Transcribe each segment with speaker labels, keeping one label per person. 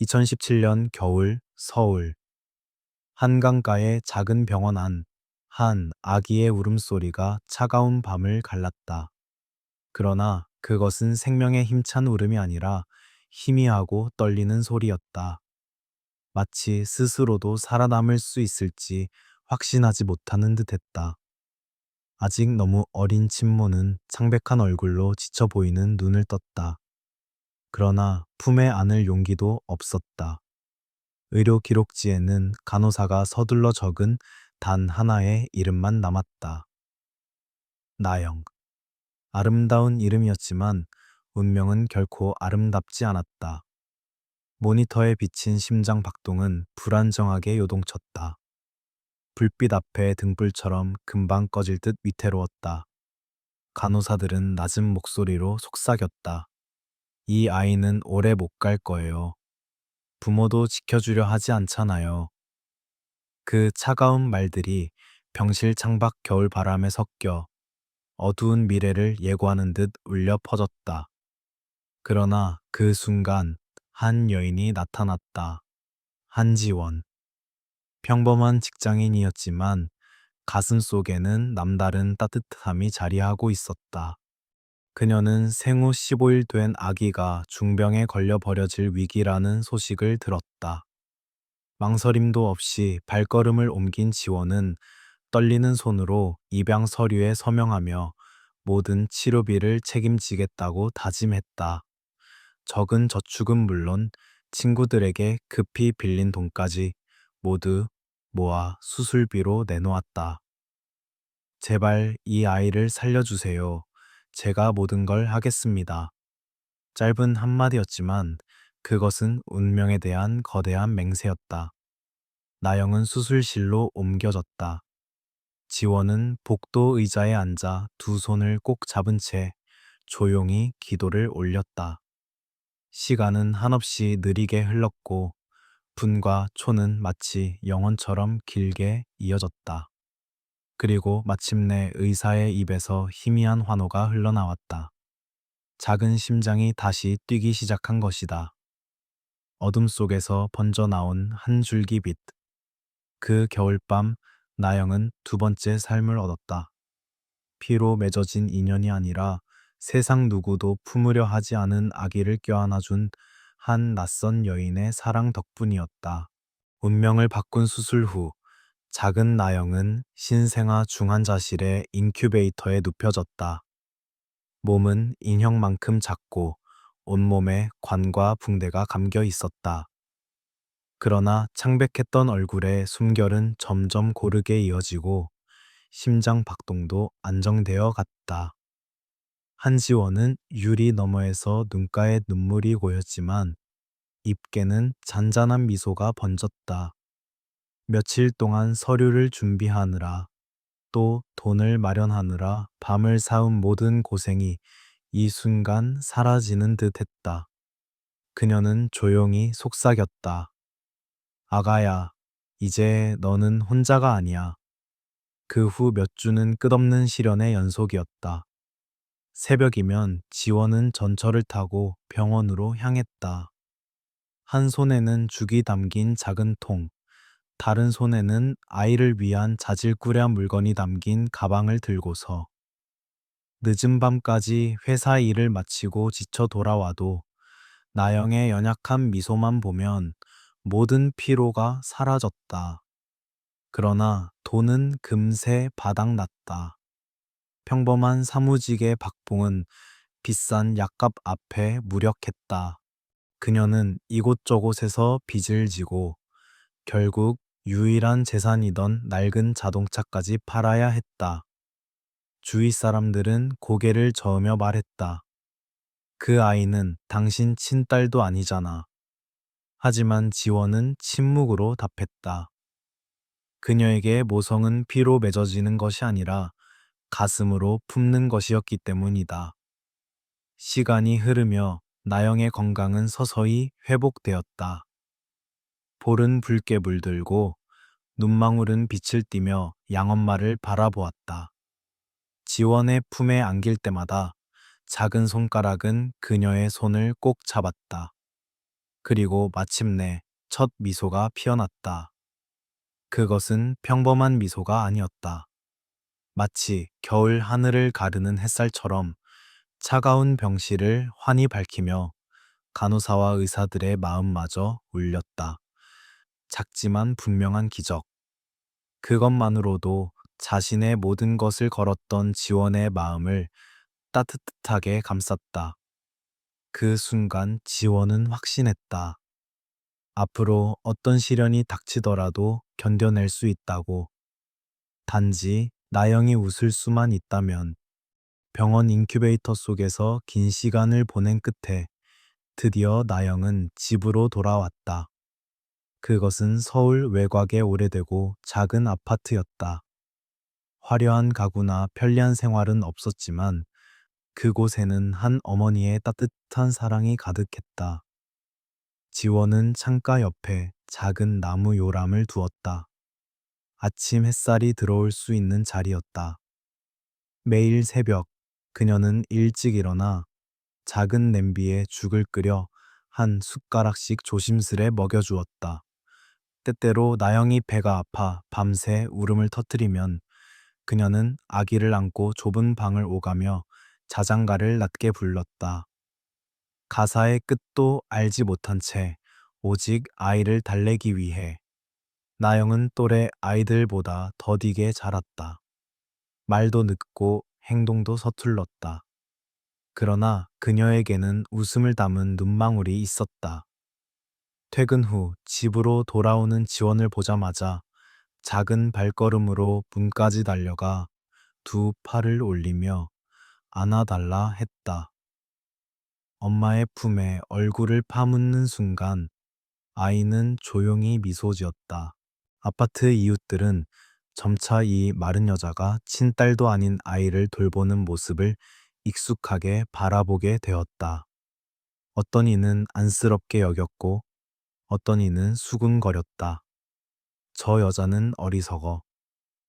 Speaker 1: 2017년 겨울 서울 한강가의 작은 병원 안 한 아기의 울음소리가 차가운 밤을 갈랐다. 그러나 그것은 생명의 힘찬 울음이 아니라 희미하고 떨리는 소리였다. 마치 스스로도 살아남을 수 있을지 확신하지 못하는 듯했다. 아직 너무 어린 친모는 창백한 얼굴로 지쳐 보이는 눈을 떴다. 그러나 품에 안을 용기도 없었다. 의료 기록지에는 간호사가 서둘러 적은 단 하나의 이름만 남았다. 나영. 아름다운 이름이었지만 운명은 결코 아름답지 않았다. 모니터에 비친 심장 박동은 불안정하게 요동쳤다. 불빛 앞에 등불처럼 금방 꺼질 듯 위태로웠다. 간호사들은 낮은 목소리로 속삭였다. 이 아이는 오래 못 갈 거예요. 부모도 지켜주려 하지 않잖아요. 그 차가운 말들이 병실 창밖 겨울 바람에 섞여 어두운 미래를 예고하는 듯 울려 퍼졌다. 그러나 그 순간 한 여인이 나타났다. 한지원. 평범한 직장인이었지만 가슴 속에는 남다른 따뜻함이 자리하고 있었다. 그녀는 생후 15일 된 아기가 중병에 걸려 버려질 위기라는 소식을 들었다. 망설임도 없이 발걸음을 옮긴 지원은 떨리는 손으로 입양 서류에 서명하며 모든 치료비를 책임지겠다고 다짐했다. 적은 저축은 물론 친구들에게 급히 빌린 돈까지 모두 모아 수술비로 내놓았다. 제발 이 아이를 살려주세요. 제가 모든 걸 하겠습니다. 짧은 한마디였지만 그것은 운명에 대한 거대한 맹세였다. 나영은 수술실로 옮겨졌다. 지원은 복도 의자에 앉아 두 손을 꼭 잡은 채 조용히 기도를 올렸다. 시간은 한없이 느리게 흘렀고 분과 초는 마치 영원처럼 길게 이어졌다. 그리고 마침내 의사의 입에서 희미한 환호가 흘러나왔다. 작은 심장이 다시 뛰기 시작한 것이다. 어둠 속에서 번져나온 한 줄기 빛. 그 겨울밤 나영은 두 번째 삶을 얻었다. 피로 맺어진 인연이 아니라 세상 누구도 품으려 하지 않은 아기를 껴안아준 한 낯선 여인의 사랑 덕분이었다. 운명을 바꾼 수술 후 작은 나영은 신생아 중환자실의 인큐베이터에 눕혀졌다. 몸은 인형만큼 작고 온몸에 관과 붕대가 감겨 있었다. 그러나 창백했던 얼굴의 숨결은 점점 고르게 이어지고 심장 박동도 안정되어 갔다. 한지원은 유리 너머에서 눈가에 눈물이 고였지만 입계는 잔잔한 미소가 번졌다. 며칠 동안 서류를 준비하느라 또 돈을 마련하느라 밤을 새운 모든 고생이 이 순간 사라지는 듯 했다. 그녀는 조용히 속삭였다. 아가야, 이제 너는 혼자가 아니야. 그 후 몇 주는 끝없는 시련의 연속이었다. 새벽이면 지원은 전철을 타고 병원으로 향했다. 한 손에는 죽이 담긴 작은 통, 다른 손에는 아이를 위한 자질구레한 물건이 담긴 가방을 들고서 늦은 밤까지 회사 일을 마치고 지쳐 돌아와도 나영의 연약한 미소만 보면 모든 피로가 사라졌다. 그러나 돈은 금세 바닥났다. 평범한 사무직의 박봉은 비싼 약값 앞에 무력했다. 그녀는 이곳저곳에서 빚을 지고 결국 유일한 재산이던 낡은 자동차까지 팔아야 했다. 주위 사람들은 고개를 저으며 말했다. 그 아이는 당신 친딸도 아니잖아. 하지만 지원은 침묵으로 답했다. 그녀에게 모성은 피로 맺어지는 것이 아니라 가슴으로 품는 것이었기 때문이다. 시간이 흐르며 나영의 건강은 서서히 회복되었다. 볼은 붉게 물들고 눈망울은 빛을 띠며 양엄마를 바라보았다. 지원의 품에 안길 때마다 작은 손가락은 그녀의 손을 꼭 잡았다. 그리고 마침내 첫 미소가 피어났다. 그것은 평범한 미소가 아니었다. 마치 겨울 하늘을 가르는 햇살처럼 차가운 병실을 환히 밝히며 간호사와 의사들의 마음마저 울렸다. 작지만 분명한 기적. 그것만으로도 자신의 모든 것을 걸었던 지원의 마음을 따뜻하게 감쌌다. 그 순간 지원은 확신했다. 앞으로 어떤 시련이 닥치더라도 견뎌낼 수 있다고. 단지 나영이 웃을 수만 있다면. 병원 인큐베이터 속에서 긴 시간을 보낸 끝에 드디어 나영은 집으로 돌아왔다. 그것은 서울 외곽의 오래되고 작은 아파트였다. 화려한 가구나 편리한 생활은 없었지만 그곳에는 한 어머니의 따뜻한 사랑이 가득했다. 지원은 창가 옆에 작은 나무 요람을 두었다. 아침 햇살이 들어올 수 있는 자리였다. 매일 새벽 그녀는 일찍 일어나 작은 냄비에 죽을 끓여 한 숟가락씩 조심스레 먹여주었다. 때때로 나영이 배가 아파 밤새 울음을 터뜨리면 그녀는 아기를 안고 좁은 방을 오가며 자장가를 낮게 불렀다. 가사의 끝도 알지 못한 채 오직 아이를 달래기 위해. 나영은 또래 아이들보다 더디게 자랐다. 말도 늦고 행동도 서툴렀다. 그러나 그녀에게는 웃음을 담은 눈망울이 있었다. 퇴근 후 집으로 돌아오는 지원을 보자마자 작은 발걸음으로 문까지 달려가 두 팔을 올리며 안아달라 했다. 엄마의 품에 얼굴을 파묻는 순간 아이는 조용히 미소 지었다. 아파트 이웃들은 점차 이 마른 여자가 친딸도 아닌 아이를 돌보는 모습을 익숙하게 바라보게 되었다. 어떤 이는 안쓰럽게 여겼고 어떤 이는 수군거렸다. 저 여자는 어리석어.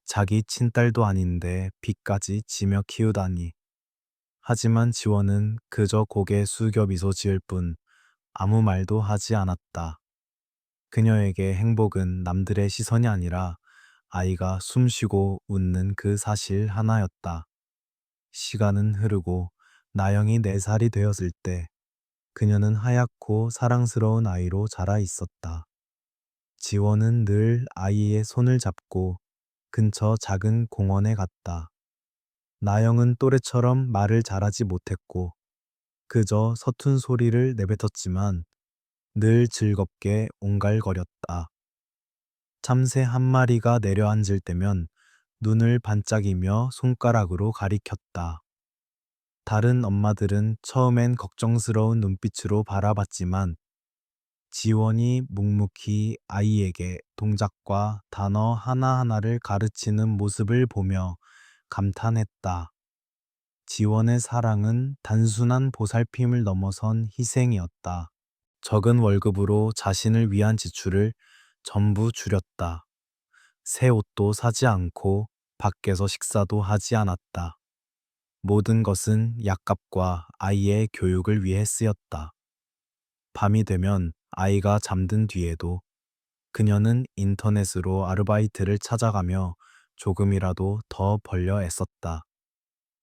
Speaker 1: 자기 친딸도 아닌데 빚까지 지며 키우다니. 하지만 지원은 그저 고개 숙여 미소 지을 뿐 아무 말도 하지 않았다. 그녀에게 행복은 남들의 시선이 아니라 아이가 숨쉬고 웃는 그 사실 하나였다. 시간은 흐르고 나영이 4살이 되었을 때 그녀는 하얗고 사랑스러운 아이로 자라 있었다. 지원은 늘 아이의 손을 잡고 근처 작은 공원에 갔다. 나영은 또래처럼 말을 잘하지 못했고 그저 서툰 소리를 내뱉었지만 늘 즐겁게 옹갈거렸다. 참새 한 마리가 내려앉을 때면 눈을 반짝이며 손가락으로 가리켰다. 다른 엄마들은 처음엔 걱정스러운 눈빛으로 바라봤지만 지원이 묵묵히 아이에게 동작과 단어 하나하나를 가르치는 모습을 보며 감탄했다. 지원의 사랑은 단순한 보살핌을 넘어선 희생이었다. 적은 월급으로 자신을 위한 지출을 전부 줄였다. 새 옷도 사지 않고 밖에서 식사도 하지 않았다. 모든 것은 약값과 아이의 교육을 위해 쓰였다. 밤이 되면 아이가 잠든 뒤에도 그녀는 인터넷으로 아르바이트를 찾아가며 조금이라도 더 벌려 애썼다.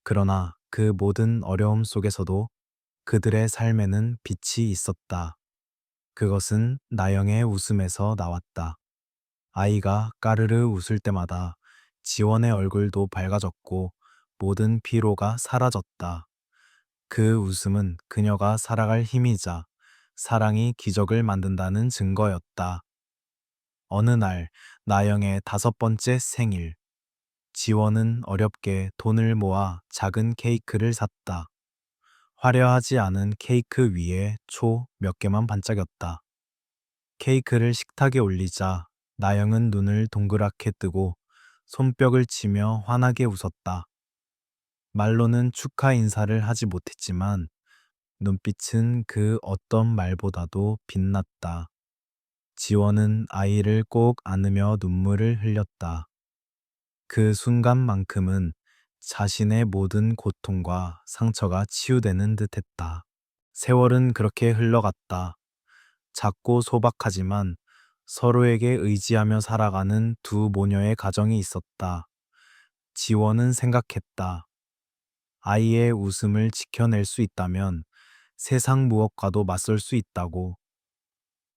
Speaker 1: 그러나 그 모든 어려움 속에서도 그들의 삶에는 빛이 있었다. 그것은 나영의 웃음에서 나왔다. 아이가 까르르 웃을 때마다 지원의 얼굴도 밝아졌고 모든 피로가 사라졌다. 그 웃음은 그녀가 살아갈 힘이자 사랑이 기적을 만든다는 증거였다. 어느 날 나영의 5번째 생일. 지원은 어렵게 돈을 모아 작은 케이크를 샀다. 화려하지 않은 케이크 위에 초 몇 개만 반짝였다. 케이크를 식탁에 올리자 나영은 눈을 동그랗게 뜨고 손뼉을 치며 환하게 웃었다. 말로는 축하 인사를 하지 못했지만 눈빛은 그 어떤 말보다도 빛났다. 지원은 아이를 꼭 안으며 눈물을 흘렸다. 그 순간만큼은 자신의 모든 고통과 상처가 치유되는 듯했다. 세월은 그렇게 흘러갔다. 작고 소박하지만 서로에게 의지하며 살아가는 두 모녀의 가정이 있었다. 지원은 생각했다. 아이의 웃음을 지켜낼 수 있다면 세상 무엇과도 맞설 수 있다고.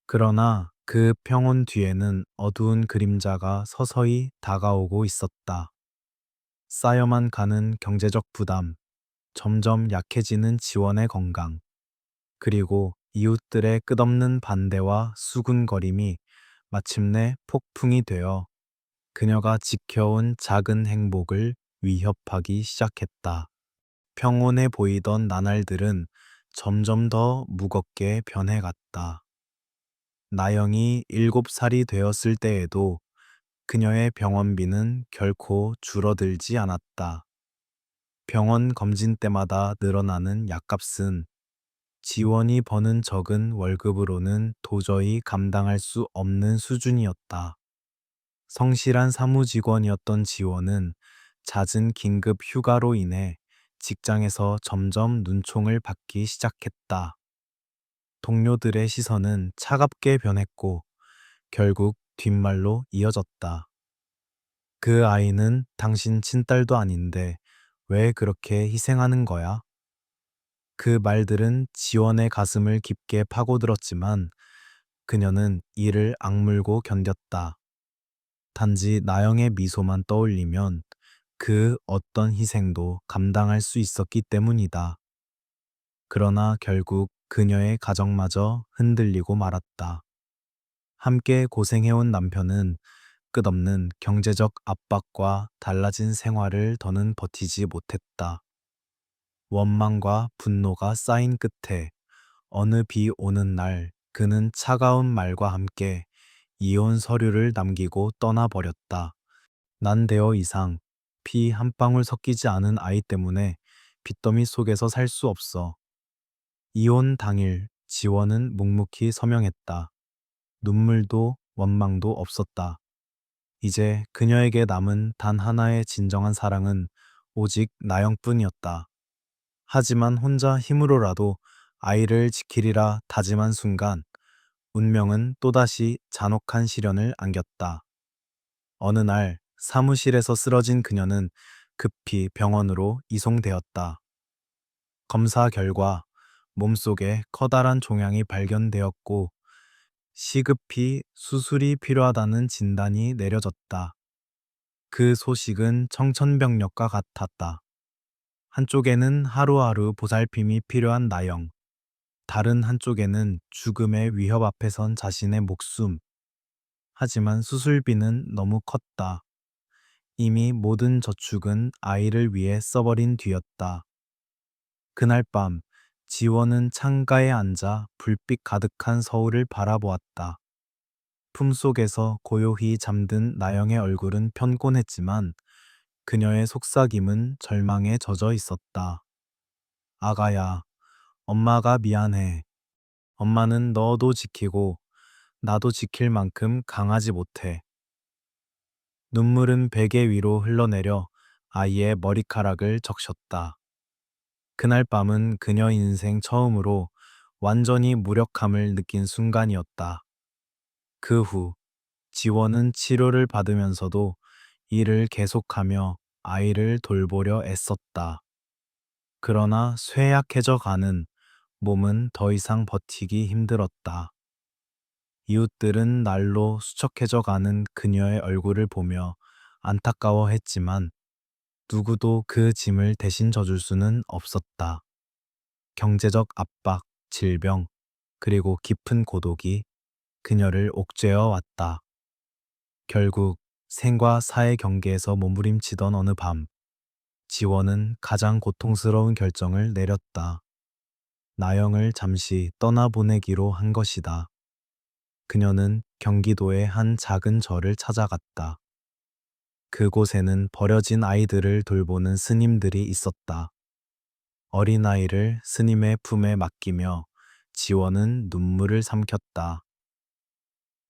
Speaker 1: 그러나 그 평온 뒤에는 어두운 그림자가 서서히 다가오고 있었다. 쌓여만 가는 경제적 부담, 점점 약해지는 지원의 건강, 그리고 이웃들의 끝없는 반대와 수군거림이 마침내 폭풍이 되어 그녀가 지켜온 작은 행복을 위협하기 시작했다. 평온해 보이던 나날들은 점점 더 무겁게 변해갔다. 나영이 7살이 되었을 때에도 그녀의 병원비는 결코 줄어들지 않았다. 병원 검진 때마다 늘어나는 약값은 지원이 버는 적은 월급으로는 도저히 감당할 수 없는 수준이었다. 성실한 사무직원이었던 지원은 잦은 긴급 휴가로 인해 직장에서 점점 눈총을 받기 시작했다. 동료들의 시선은 차갑게 변했고 결국 뒷말로 이어졌다. 그 아이는 당신 친딸도 아닌데 왜 그렇게 희생하는 거야? 그 말들은 지원의 가슴을 깊게 파고들었지만 그녀는 이를 악물고 견뎠다. 단지 나영의 미소만 떠올리면 그 어떤 희생도 감당할 수 있었기 때문이다. 그러나 결국 그녀의 가정마저 흔들리고 말았다. 함께 고생해온 남편은 끝없는 경제적 압박과 달라진 생활을 더는 버티지 못했다. 원망과 분노가 쌓인 끝에 어느 비 오는 날 그는 차가운 말과 함께 이혼 서류를 남기고 떠나버렸다. 난 더 이상 피 한 방울 섞이지 않은 아이 때문에 빚더미 속에서 살 수 없어. 이혼 당일 지원은 묵묵히 서명했다. 눈물도 원망도 없었다. 이제 그녀에게 남은 단 하나의 진정한 사랑은 오직 나영뿐이었다. 하지만 혼자 힘으로라도 아이를 지키리라 다짐한 순간 운명은 또다시 잔혹한 시련을 안겼다. 어느 날 사무실에서 쓰러진 그녀는 급히 병원으로 이송되었다. 검사 결과 몸속에 커다란 종양이 발견되었고 시급히 수술이 필요하다는 진단이 내려졌다. 그 소식은 청천벽력과 같았다. 한쪽에는 하루하루 보살핌이 필요한 나영, 다른 한쪽에는 죽음의 위협 앞에 선 자신의 목숨. 하지만 수술비는 너무 컸다. 이미 모든 저축은 아이를 위해 써버린 뒤였다. 그날 밤, 지원은 창가에 앉아 불빛 가득한 서울을 바라보았다. 품속에서 고요히 잠든 나영의 얼굴은 편곤했지만 그녀의 속삭임은 절망에 젖어 있었다. 아가야, 엄마가 미안해. 엄마는 너도 지키고 나도 지킬 만큼 강하지 못해. 눈물은 베개 위로 흘러내려 아이의 머리카락을 적셨다. 그날 밤은 그녀 인생 처음으로 완전히 무력함을 느낀 순간이었다. 그 후 지원은 치료를 받으면서도 일을 계속하며 아이를 돌보려 애썼다. 그러나 쇠약해져 가는 몸은 더 이상 버티기 힘들었다. 이웃들은 날로 수척해져 가는 그녀의 얼굴을 보며 안타까워했지만 누구도 그 짐을 대신 져줄 수는 없었다. 경제적 압박, 질병, 그리고 깊은 고독이 그녀를 옥죄어 왔다. 결국 생과 사의 경계에서 몸부림치던 어느 밤, 지원은 가장 고통스러운 결정을 내렸다. 나영을 잠시 떠나보내기로 한 것이다. 그녀는 경기도의 한 작은 절을 찾아갔다. 그곳에는 버려진 아이들을 돌보는 스님들이 있었다. 어린아이를 스님의 품에 맡기며 지원은 눈물을 삼켰다.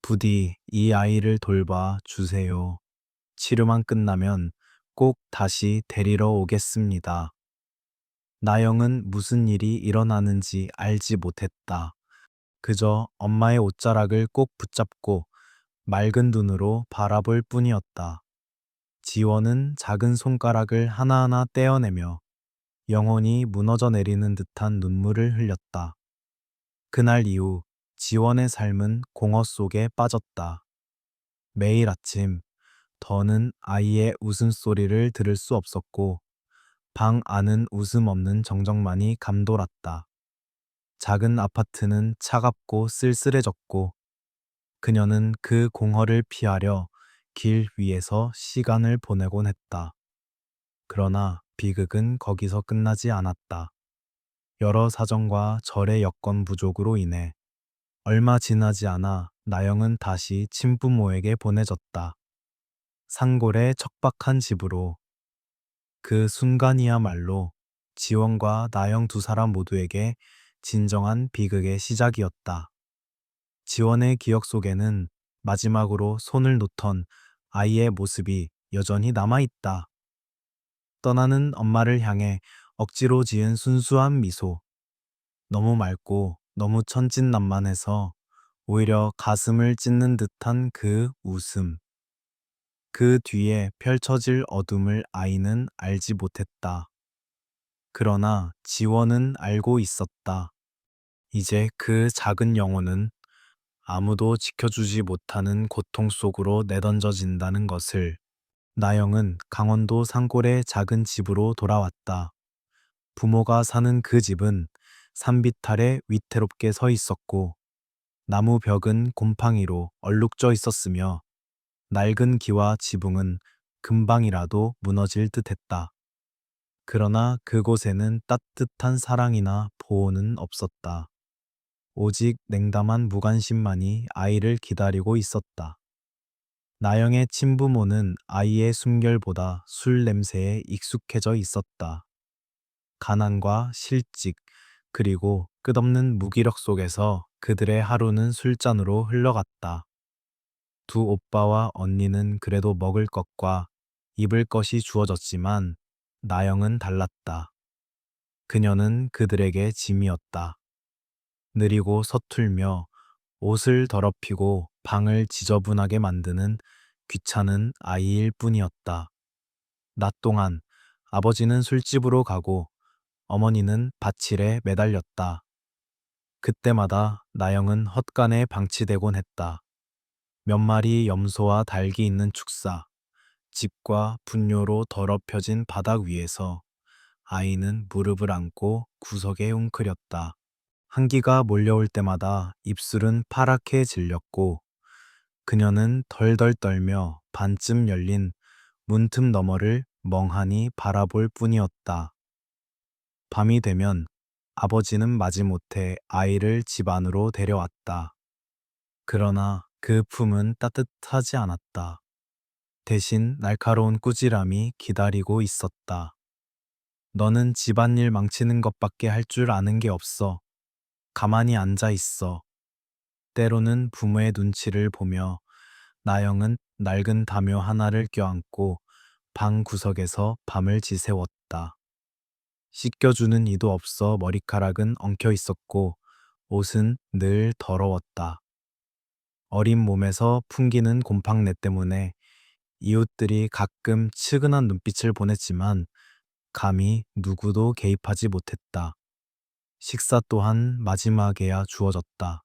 Speaker 1: 부디 이 아이를 돌봐 주세요. 치료만 끝나면 꼭 다시 데리러 오겠습니다. 나영은 무슨 일이 일어나는지 알지 못했다. 그저 엄마의 옷자락을 꼭 붙잡고 맑은 눈으로 바라볼 뿐이었다. 지원은 작은 손가락을 하나하나 떼어내며 영혼이 무너져 내리는 듯한 눈물을 흘렸다. 그날 이후 지원의 삶은 공허 속에 빠졌다. 매일 아침 더는 아이의 웃음소리를 들을 수 없었고 방 안은 웃음 없는 정적만이 감돌았다. 작은 아파트는 차갑고 쓸쓸해졌고 그녀는 그 공허를 피하려 길 위에서 시간을 보내곤 했다. 그러나 비극은 거기서 끝나지 않았다. 여러 사정과 절의 여건 부족으로 인해 얼마 지나지 않아 나영은 다시 친부모에게 보내졌다. 산골의 척박한 집으로. 그 순간이야말로 지원과 나영 두 사람 모두에게 진정한 비극의 시작이었다. 지원의 기억 속에는 마지막으로 손을 놓던 아이의 모습이 여전히 남아있다. 떠나는 엄마를 향해 억지로 지은 순수한 미소. 너무 맑고 너무 천진난만해서 오히려 가슴을 찢는 듯한 그 웃음. 그 뒤에 펼쳐질 어둠을 아이는 알지 못했다. 그러나 지원은 알고 있었다. 이제 그 작은 영혼은 아무도 지켜주지 못하는 고통 속으로 내던져진다는 것을. 나영은 강원도 산골의 작은 집으로 돌아왔다. 부모가 사는 그 집은 산비탈에 위태롭게 서 있었고 나무 벽은 곰팡이로 얼룩져 있었으며 낡은 기와 지붕은 금방이라도 무너질 듯했다. 그러나 그곳에는 따뜻한 사랑이나 보호는 없었다. 오직 냉담한 무관심만이 아이를 기다리고 있었다. 나영의 친부모는 아이의 숨결보다 술 냄새에 익숙해져 있었다. 가난과 실직, 그리고 끝없는 무기력 속에서 그들의 하루는 술잔으로 흘러갔다. 두 오빠와 언니는 그래도 먹을 것과 입을 것이 주어졌지만 나영은 달랐다. 그녀는 그들에게 짐이었다. 느리고 서툴며 옷을 더럽히고 방을 지저분하게 만드는 귀찮은 아이일 뿐이었다. 낮 동안 아버지는 술집으로 가고 어머니는 밭일에 매달렸다. 그때마다 나영은 헛간에 방치되곤 했다. 몇 마리 염소와 닭이 있는 축사, 집과 분뇨로 더럽혀진 바닥 위에서 아이는 무릎을 안고 구석에 웅크렸다. 한기가 몰려올 때마다 입술은 파랗게 질렸고 그녀는 덜덜 떨며 반쯤 열린 문틈 너머를 멍하니 바라볼 뿐이었다. 밤이 되면 아버지는 마지못해 아이를 집 안으로 데려왔다. 그러나 그 품은 따뜻하지 않았다. 대신 날카로운 꾸지람이 기다리고 있었다. 너는 집안일 망치는 것밖에 할 줄 아는 게 없어. 가만히 앉아 있어. 때로는 부모의 눈치를 보며 나영은 낡은 담요 하나를 껴안고 방 구석에서 밤을 지새웠다. 씻겨주는 이도 없어 머리카락은 엉켜 있었고 옷은 늘 더러웠다. 어린 몸에서 풍기는 곰팡내 때문에 이웃들이 가끔 측은한 눈빛을 보냈지만 감히 누구도 개입하지 못했다. 식사 또한 마지막에야 주어졌다.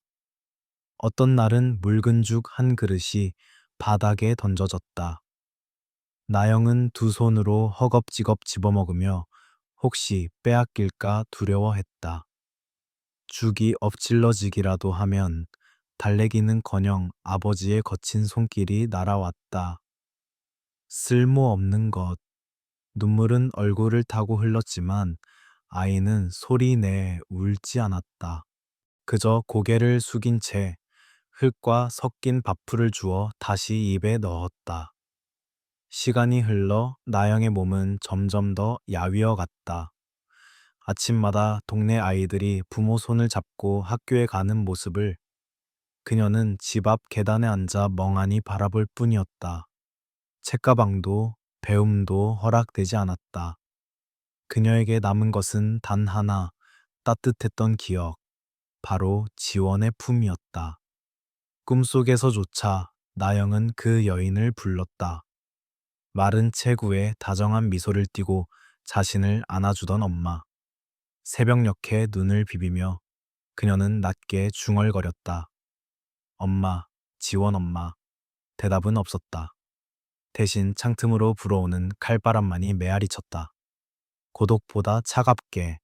Speaker 1: 어떤 날은 묽은 죽 한 그릇이 바닥에 던져졌다. 나영은 두 손으로 허겁지겁 집어먹으며 혹시 빼앗길까 두려워했다. 죽이 엎질러지기라도 하면 달래기는커녕 아버지의 거친 손길이 날아왔다. 쓸모없는 것. 눈물은 얼굴을 타고 흘렀지만 아이는 소리내 울지 않았다. 그저 고개를 숙인 채 흙과 섞인 밥풀을 주워 다시 입에 넣었다. 시간이 흘러 나영의 몸은 점점 더 야위어 갔다. 아침마다 동네 아이들이 부모 손을 잡고 학교에 가는 모습을 그녀는 집 앞 계단에 앉아 멍하니 바라볼 뿐이었다. 책가방도 배움도 허락되지 않았다. 그녀에게 남은 것은 단 하나, 따뜻했던 기억. 바로 지원의 품이었다. 꿈속에서조차 나영은 그 여인을 불렀다. 마른 체구에 다정한 미소를 띠고 자신을 안아주던 엄마. 새벽녘에 눈을 비비며 그녀는 낮게 중얼거렸다. 엄마, 지원 엄마. 대답은 없었다. 대신 창틈으로 불어오는 칼바람만이 메아리 쳤다. 고독보다 차갑게.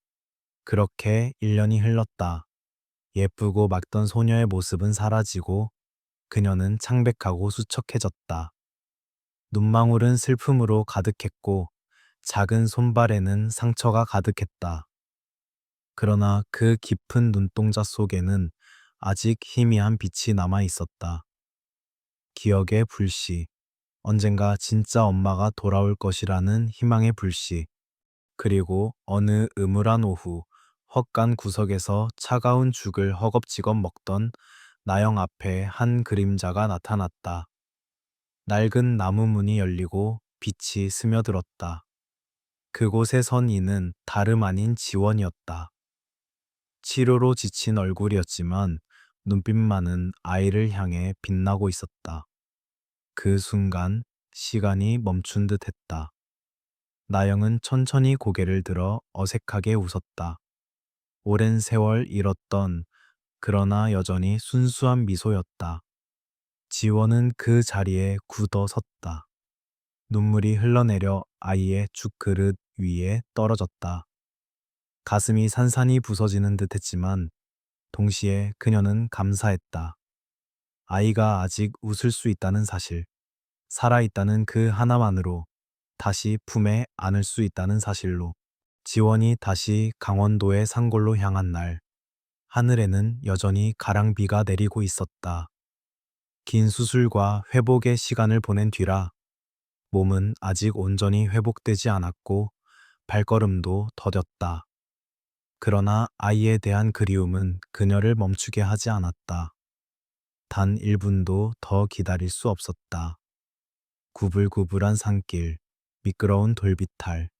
Speaker 1: 그렇게 1년이 흘렀다. 예쁘고 맑던 소녀의 모습은 사라지고 그녀는 창백하고 수척해졌다. 눈망울은 슬픔으로 가득했고 작은 손발에는 상처가 가득했다. 그러나 그 깊은 눈동자 속에는 아직 희미한 빛이 남아 있었다. 기억의 불씨, 언젠가 진짜 엄마가 돌아올 것이라는 희망의 불씨, 그리고 어느 음울한 오후 헛간 구석에서 차가운 죽을 허겁지겁 먹던 나영 앞에 한 그림자가 나타났다. 낡은 나무 문이 열리고 빛이 스며들었다. 그곳에 선 이는 다름 아닌 지원이었다. 치료로 지친 얼굴이었지만 눈빛만은 아이를 향해 빛나고 있었다. 그 순간 시간이 멈춘 듯 했다. 나영은 천천히 고개를 들어 어색하게 웃었다. 오랜 세월 잃었던 그러나 여전히 순수한 미소였다. 지원은 그 자리에 굳어 섰다. 눈물이 흘러내려 아이의 죽그릇 위에 떨어졌다. 가슴이 산산이 부서지는 듯 했지만 동시에 그녀는 감사했다. 아이가 아직 웃을 수 있다는 사실, 살아있다는 그 하나만으로 다시 품에 안을 수 있다는 사실로 지원이 다시 강원도의 산골로 향한 날, 하늘에는 여전히 가랑비가 내리고 있었다. 긴 수술과 회복의 시간을 보낸 뒤라 몸은 아직 온전히 회복되지 않았고 발걸음도 더뎠다. 그러나 아이에 대한 그리움은 그녀를 멈추게 하지 않았다. 단 1분도 더 기다릴 수 없었다. 구불구불한 산길, 미끄러운 돌비탈,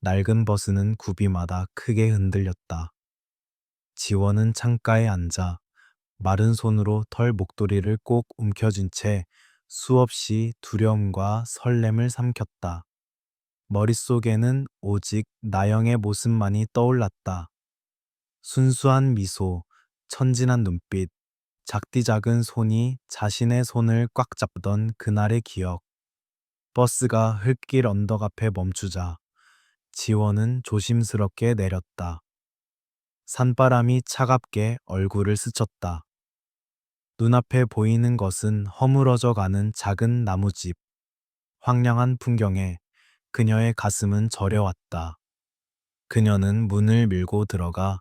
Speaker 1: 낡은 버스는 굽이마다 크게 흔들렸다. 지원은 창가에 앉아 마른 손으로 털 목도리를 꼭 움켜쥔 채 수없이 두려움과 설렘을 삼켰다. 머릿속에는 오직 나영의 모습만이 떠올랐다. 순수한 미소, 천진한 눈빛, 작디 작은 손이 자신의 손을 꽉 잡던 그날의 기억. 버스가 흙길 언덕 앞에 멈추자 지원은 조심스럽게 내렸다. 산바람이 차갑게 얼굴을 스쳤다. 눈앞에 보이는 것은 허물어져 가는 작은 나무집. 황량한 풍경에 그녀의 가슴은 저려왔다. 그녀는 문을 밀고 들어가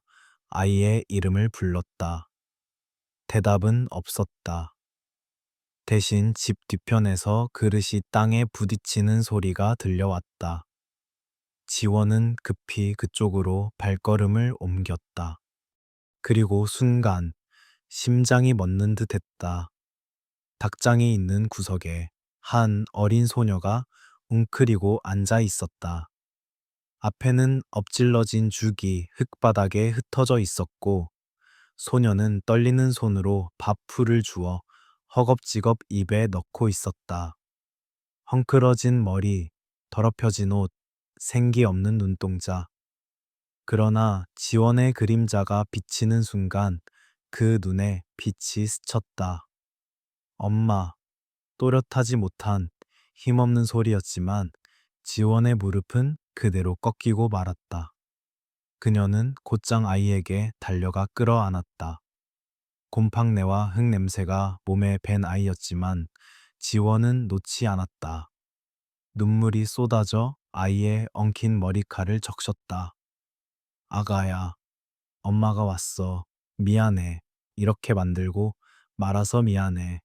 Speaker 1: 아이의 이름을 불렀다. 대답은 없었다. 대신 집 뒤편에서 그릇이 땅에 부딪히는 소리가 들려왔다. 지원은 급히 그쪽으로 발걸음을 옮겼다. 그리고 순간 심장이 멎는 듯 했다. 닭장이 있는 구석에 한 어린 소녀가 웅크리고 앉아 있었다. 앞에는 엎질러진 죽이 흙바닥에 흩어져 있었고 소녀는 떨리는 손으로 밥풀을 주워 허겁지겁 입에 넣고 있었다. 헝클어진 머리, 더럽혀진 옷, 생기 없는 눈동자. 그러나 지원의 그림자가 비치는 순간 그 눈에 빛이 스쳤다. 엄마, 또렷하지 못한 힘없는 소리였지만 지원의 무릎은 그대로 꺾이고 말았다. 그녀는 곧장 아이에게 달려가 끌어안았다. 곰팡내와 흙냄새가 몸에 밴 아이였지만 지원은 놓지 않았다. 눈물이 쏟아져 아이의 엉킨 머리칼을 적셨다. 아가야, 엄마가 왔어. 미안해. 이렇게 만들고 말아서 미안해.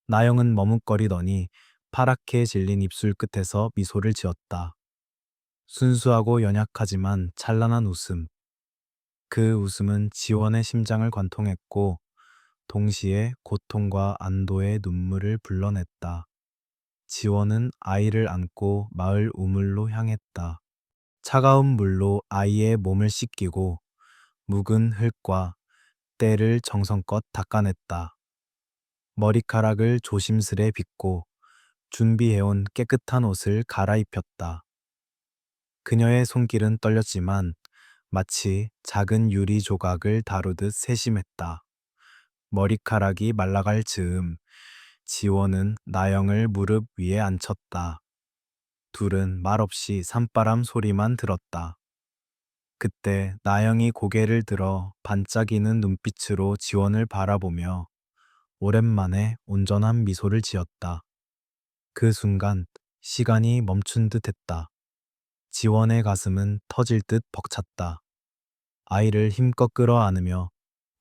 Speaker 1: 나영은 머뭇거리더니 파랗게 질린 입술 끝에서 미소를 지었다. 순수하고 연약하지만 찬란한 웃음. 그 웃음은 지원의 심장을 관통했고 동시에 고통과 안도의 눈물을 불러냈다. 지원은 아이를 안고 마을 우물로 향했다. 차가운 물로 아이의 몸을 씻기고 묵은 흙과 때를 정성껏 닦아냈다. 머리카락을 조심스레 빗고 준비해온 깨끗한 옷을 갈아입혔다. 그녀의 손길은 떨렸지만 마치 작은 유리 조각을 다루듯 세심했다. 머리카락이 말라갈 즈음 지원은 나영을 무릎 위에 앉혔다. 둘은 말없이 산바람 소리만 들었다. 그때 나영이 고개를 들어 반짝이는 눈빛으로 지원을 바라보며 오랜만에 온전한 미소를 지었다. 그 순간 시간이 멈춘 듯 했다. 지원의 가슴은 터질 듯 벅찼다. 아이를 힘껏 끌어안으며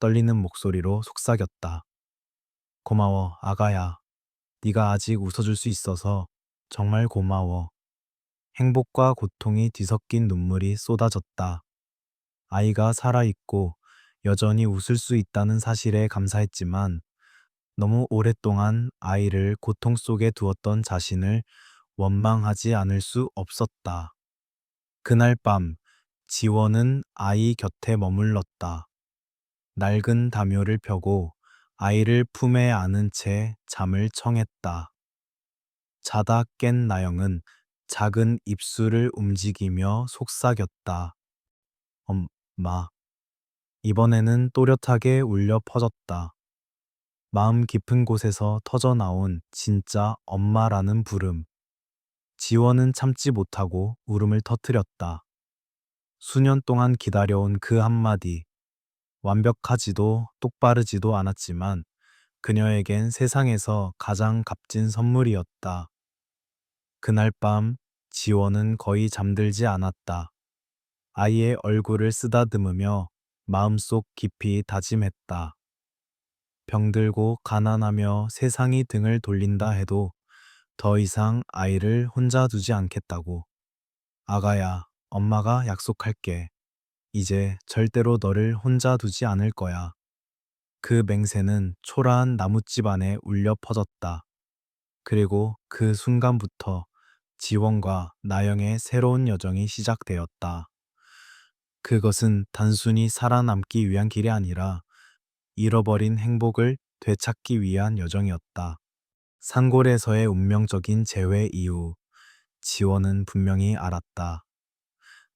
Speaker 1: 떨리는 목소리로 속삭였다. 고마워, 아가야. 네가 아직 웃어줄 수 있어서 정말 고마워. 행복과 고통이 뒤섞인 눈물이 쏟아졌다. 아이가 살아있고 여전히 웃을 수 있다는 사실에 감사했지만 너무 오랫동안 아이를 고통 속에 두었던 자신을 원망하지 않을 수 없었다. 그날 밤, 지원은 아이 곁에 머물렀다. 낡은 담요를 펴고 아이를 품에 안은 채 잠을 청했다. 자다 깬 나영은 작은 입술을 움직이며 속삭였다. 엄마. 이번에는 또렷하게 울려 퍼졌다. 마음 깊은 곳에서 터져나온 진짜 엄마라는 부름. 지원은 참지 못하고 울음을 터뜨렸다. 수년 동안 기다려온 그 한마디. 완벽하지도 똑바르지도 않았지만 그녀에겐 세상에서 가장 값진 선물이었다. 그날 밤 지원은 거의 잠들지 않았다. 아이의 얼굴을 쓰다듬으며 마음속 깊이 다짐했다. 병들고 가난하며 세상이 등을 돌린다 해도 더 이상 아이를 혼자 두지 않겠다고. 아가야, 엄마가 약속할게. 이제 절대로 너를 혼자 두지 않을 거야. 그 맹세는 초라한 나뭇집 안에 울려 퍼졌다. 그리고 그 순간부터 지원과 나영의 새로운 여정이 시작되었다. 그것은 단순히 살아남기 위한 길이 아니라 잃어버린 행복을 되찾기 위한 여정이었다. 산골에서의 운명적인 재회 이후 지원은 분명히 알았다.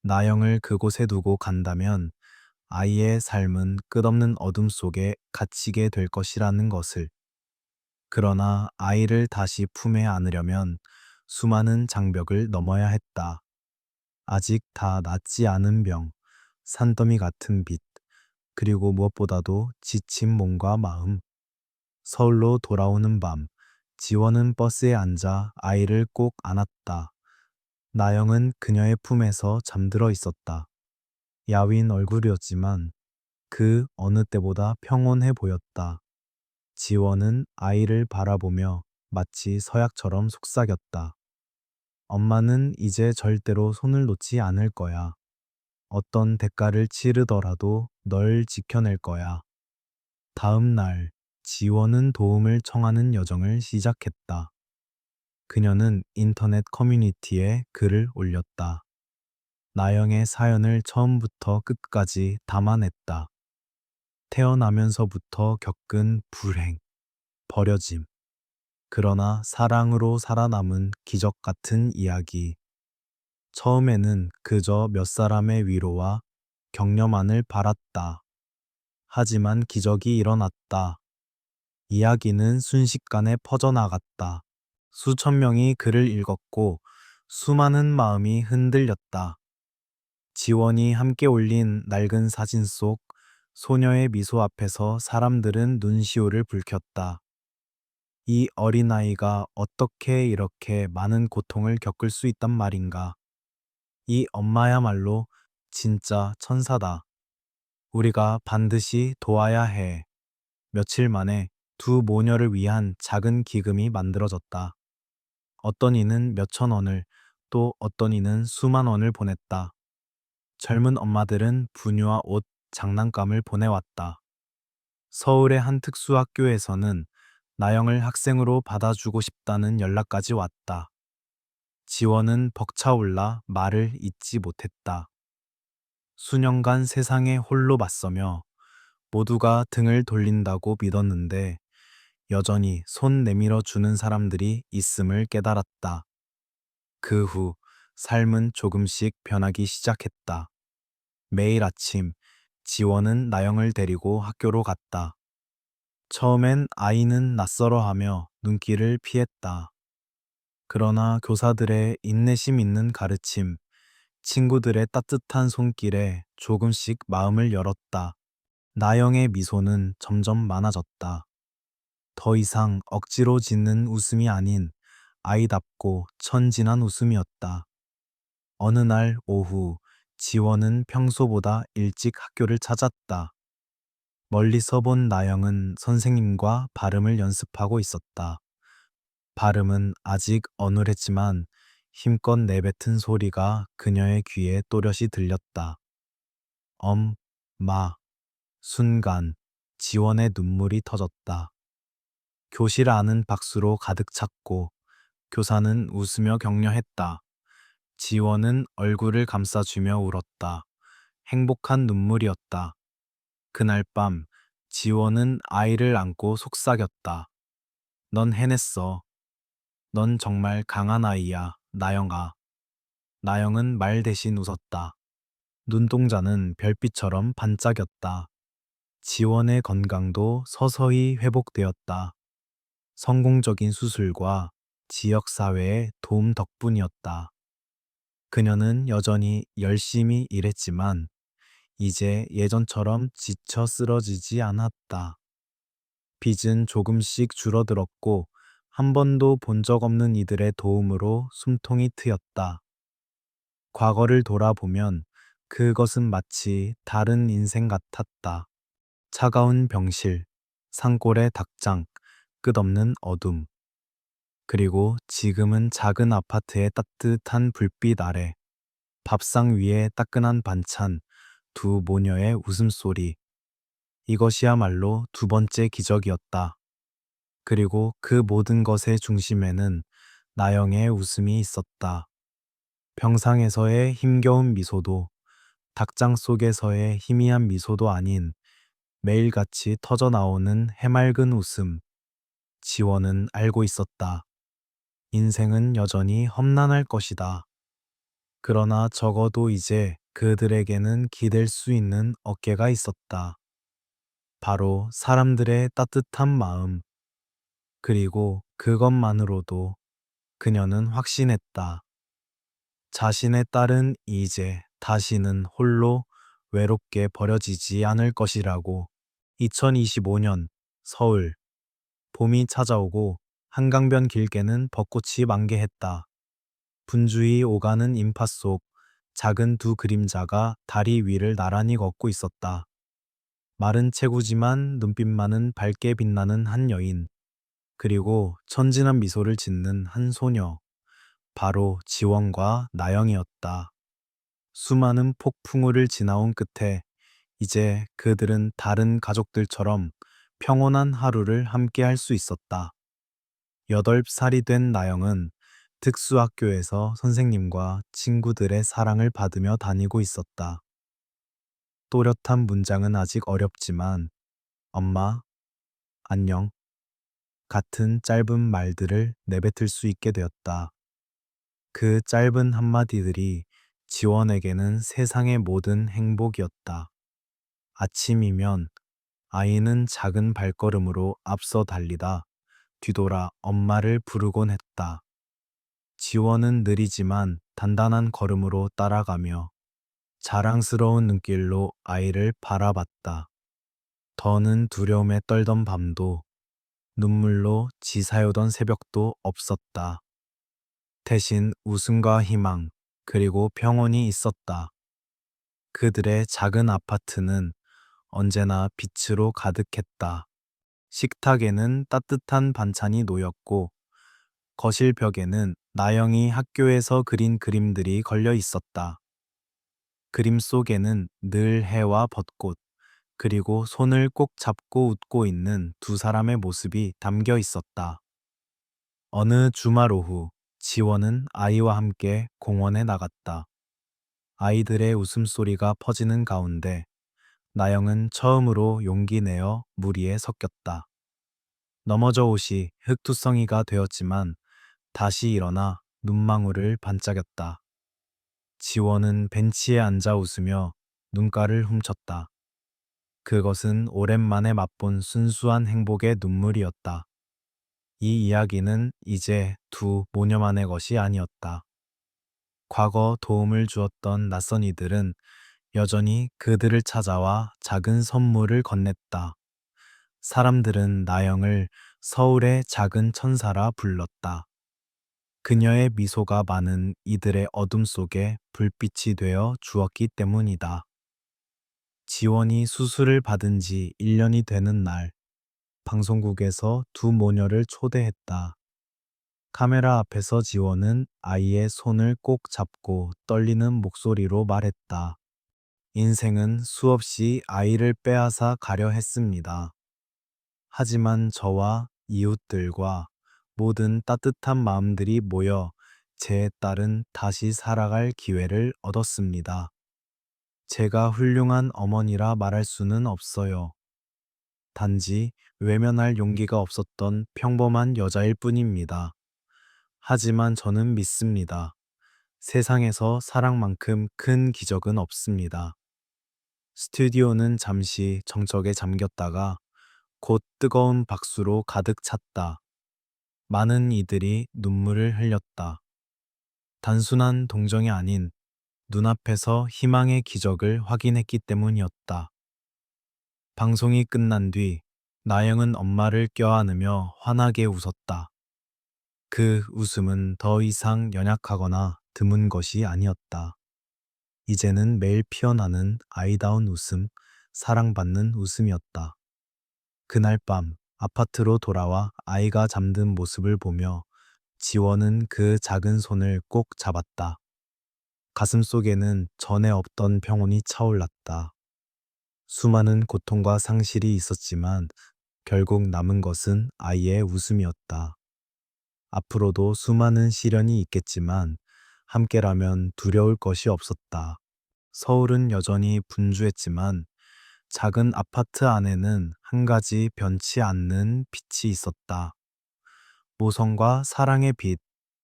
Speaker 1: 나영을 그곳에 두고 간다면 아이의 삶은 끝없는 어둠 속에 갇히게 될 것이라는 것을. 그러나 아이를 다시 품에 안으려면 수많은 장벽을 넘어야 했다. 아직 다 낫지 않은 병, 산더미 같은 빛, 그리고 무엇보다도 지친 몸과 마음. 서울로 돌아오는 밤, 지원은 버스에 앉아 아이를 꼭 안았다. 나영은 그녀의 품에서 잠들어 있었다. 야윈 얼굴이었지만 그 어느 때보다 평온해 보였다. 지원은 아이를 바라보며 마치 서약처럼 속삭였다. 엄마는 이제 절대로 손을 놓지 않을 거야. 어떤 대가를 치르더라도 널 지켜낼 거야. 다음 날, 지원은 도움을 청하는 여정을 시작했다. 그녀는 인터넷 커뮤니티에 글을 올렸다. 나영의 사연을 처음부터 끝까지 담아냈다. 태어나면서부터 겪은 불행, 버려짐, 그러나 사랑으로 살아남은 기적 같은 이야기. 처음에는 그저 몇 사람의 위로와 격려만을 바랐다. 하지만 기적이 일어났다. 이야기는 순식간에 퍼져나갔다. 수천 명이 글을 읽었고 수많은 마음이 흔들렸다. 지원이 함께 올린 낡은 사진 속 소녀의 미소 앞에서 사람들은 눈시울을 붉혔다. 이 어린아이가 어떻게 이렇게 많은 고통을 겪을 수 있단 말인가. 이 엄마야말로 진짜 천사다. 우리가 반드시 도와야 해. 며칠 만에 두 모녀를 위한 작은 기금이 만들어졌다. 어떤 이는 몇천 원을, 또 어떤 이는 수만 원을 보냈다. 젊은 엄마들은 분유와 옷, 장난감을 보내왔다. 서울의 한 특수학교에서는 나영을 학생으로 받아주고 싶다는 연락까지 왔다. 지원은 벅차올라 말을 잇지 못했다. 수년간 세상에 홀로 맞서며 모두가 등을 돌린다고 믿었는데 여전히 손 내밀어 주는 사람들이 있음을 깨달았다. 그 후 삶은 조금씩 변하기 시작했다. 매일 아침 지원은 나영을 데리고 학교로 갔다. 처음엔 아이는 낯설어하며 눈길을 피했다. 그러나 교사들의 인내심 있는 가르침, 친구들의 따뜻한 손길에 조금씩 마음을 열었다. 나영의 미소는 점점 많아졌다. 더 이상 억지로 짓는 웃음이 아닌 아이답고 천진한 웃음이었다. 어느 날 오후, 지원은 평소보다 일찍 학교를 찾았다. 멀리서 본 나영은 선생님과 발음을 연습하고 있었다. 발음은 아직 어눌했지만 힘껏 내뱉은 소리가 그녀의 귀에 또렷이 들렸다. 마. 순간 지원의 눈물이 터졌다. 교실 안은 박수로 가득 찼고 교사는 웃으며 격려했다. 지원은 얼굴을 감싸주며 울었다. 행복한 눈물이었다. 그날 밤 지원은 아이를 안고 속삭였다. 넌 해냈어. 넌 정말 강한 아이야, 나영아. 나영은 말 대신 웃었다. 눈동자는 별빛처럼 반짝였다. 지원의 건강도 서서히 회복되었다. 성공적인 수술과 지역사회의 도움 덕분이었다. 그녀는 여전히 열심히 일했지만 이제 예전처럼 지쳐 쓰러지지 않았다. 빚은 조금씩 줄어들었고 한 번도 본 적 없는 이들의 도움으로 숨통이 트였다. 과거를 돌아보면 그것은 마치 다른 인생 같았다. 차가운 병실, 산골의 닭장, 끝없는 어둠. 그리고 지금은 작은 아파트의 따뜻한 불빛 아래, 밥상 위에 따끈한 반찬, 두 모녀의 웃음소리. 이것이야말로 두 번째 기적이었다. 그리고 그 모든 것의 중심에는 나영의 웃음이 있었다. 병상에서의 힘겨운 미소도, 닭장 속에서의 희미한 미소도 아닌 매일같이 터져나오는 해맑은 웃음. 지원은 알고 있었다. 인생은 여전히 험난할 것이다. 그러나 적어도 이제 그들에게는 기댈 수 있는 어깨가 있었다. 바로 사람들의 따뜻한 마음. 그리고 그것만으로도 그녀는 확신했다. 자신의 딸은 이제 다시는 홀로 외롭게 버려지지 않을 것이라고. 2025년 서울. 봄이 찾아오고 한강변 길게는 벚꽃이 만개했다. 분주히 오가는 인파 속 작은 두 그림자가 다리 위를 나란히 걷고 있었다. 마른 체구지만 눈빛만은 밝게 빛나는 한 여인, 그리고 천진한 미소를 짓는 한 소녀. 바로 지원과 나영이었다. 수많은 폭풍우를 지나온 끝에 이제 그들은 다른 가족들처럼 평온한 하루를 함께 할 수 있었다. 8살이 된 나영은 특수학교에서 선생님과 친구들의 사랑을 받으며 다니고 있었다. 또렷한 문장은 아직 어렵지만 엄마, 안녕 같은 짧은 말들을 내뱉을 수 있게 되었다. 그 짧은 한마디들이 지원에게는 세상의 모든 행복이었다. 아침이면 아이는 작은 발걸음으로 앞서 달리다 뒤돌아 엄마를 부르곤 했다. 지원은 느리지만 단단한 걸음으로 따라가며 자랑스러운 눈길로 아이를 바라봤다. 더는 두려움에 떨던 밤도 눈물로 지사오던 새벽도 없었다. 대신 웃음과 희망, 그리고 평온이 있었다. 그들의 작은 아파트는 언제나 빛으로 가득했다. 식탁에는 따뜻한 반찬이 놓였고 거실 벽에는 나영이 학교에서 그린 그림들이 걸려 있었다. 그림 속에는 늘 해와 벚꽃, 그리고 손을 꼭 잡고 웃고 있는 두 사람의 모습이 담겨 있었다. 어느 주말 오후, 지원은 아이와 함께 공원에 나갔다. 아이들의 웃음소리가 퍼지는 가운데 나영은 처음으로 용기 내어 무리에 섞였다. 넘어져 옷이 흙투성이가 되었지만 다시 일어나 눈망울을 반짝였다. 지원은 벤치에 앉아 웃으며 눈가를 훔쳤다. 그것은 오랜만에 맛본 순수한 행복의 눈물이었다. 이 이야기는 이제 두 모녀만의 것이 아니었다. 과거 도움을 주었던 낯선 이들은 여전히 그들을 찾아와 작은 선물을 건넸다. 사람들은 나영을 서울의 작은 천사라 불렀다. 그녀의 미소가 많은 이들의 어둠 속에 불빛이 되어 주었기 때문이다. 지원이 수술을 받은 지 1년이 되는 날, 방송국에서 두 모녀를 초대했다. 카메라 앞에서 지원은 아이의 손을 꼭 잡고 떨리는 목소리로 말했다. 인생은 수없이 아이를 빼앗아 가려 했습니다. 하지만 저와 이웃들과 모든 따뜻한 마음들이 모여 제 딸은 다시 살아갈 기회를 얻었습니다. 제가 훌륭한 어머니라 말할 수는 없어요. 단지 외면할 용기가 없었던 평범한 여자일 뿐입니다. 하지만 저는 믿습니다. 세상에서 사랑만큼 큰 기적은 없습니다. 스튜디오는 잠시 정적에 잠겼다가 곧 뜨거운 박수로 가득 찼다. 많은 이들이 눈물을 흘렸다. 단순한 동정이 아닌 눈앞에서 희망의 기적을 확인했기 때문이었다. 방송이 끝난 뒤 나영은 엄마를 껴안으며 환하게 웃었다. 그 웃음은 더 이상 연약하거나 드문 것이 아니었다. 이제는 매일 피어나는 아이다운 웃음, 사랑받는 웃음이었다. 그날 밤 아파트로 돌아와 아이가 잠든 모습을 보며 지원은 그 작은 손을 꼭 잡았다. 가슴속에는 전에 없던 평온이 차올랐다. 수많은 고통과 상실이 있었지만 결국 남은 것은 아이의 웃음이었다. 앞으로도 수많은 시련이 있겠지만 함께라면 두려울 것이 없었다. 서울은 여전히 분주했지만 작은 아파트 안에는 한 가지 변치 않는 빛이 있었다. 모성과 사랑의 빛,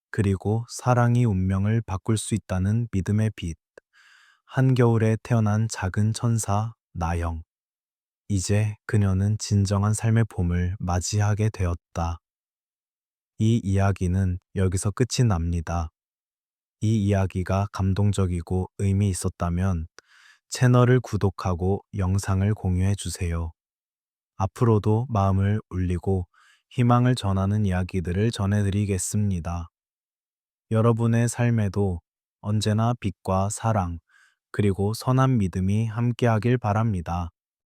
Speaker 1: 그리고 사랑이 운명을 바꿀 수 있다는 믿음의 빛. 한겨울에 태어난 작은 천사, 나영. 이제 그녀는 진정한 삶의 봄을 맞이하게 되었다. 이 이야기는 여기서 끝이 납니다. 이 이야기가 감동적이고 의미 있었다면 채널을 구독하고 영상을 공유해 주세요. 앞으로도 마음을 울리고 희망을 전하는 이야기들을 전해드리겠습니다. 여러분의 삶에도 언제나 빛과 사랑, 그리고 선한 믿음이 함께하길 바랍니다.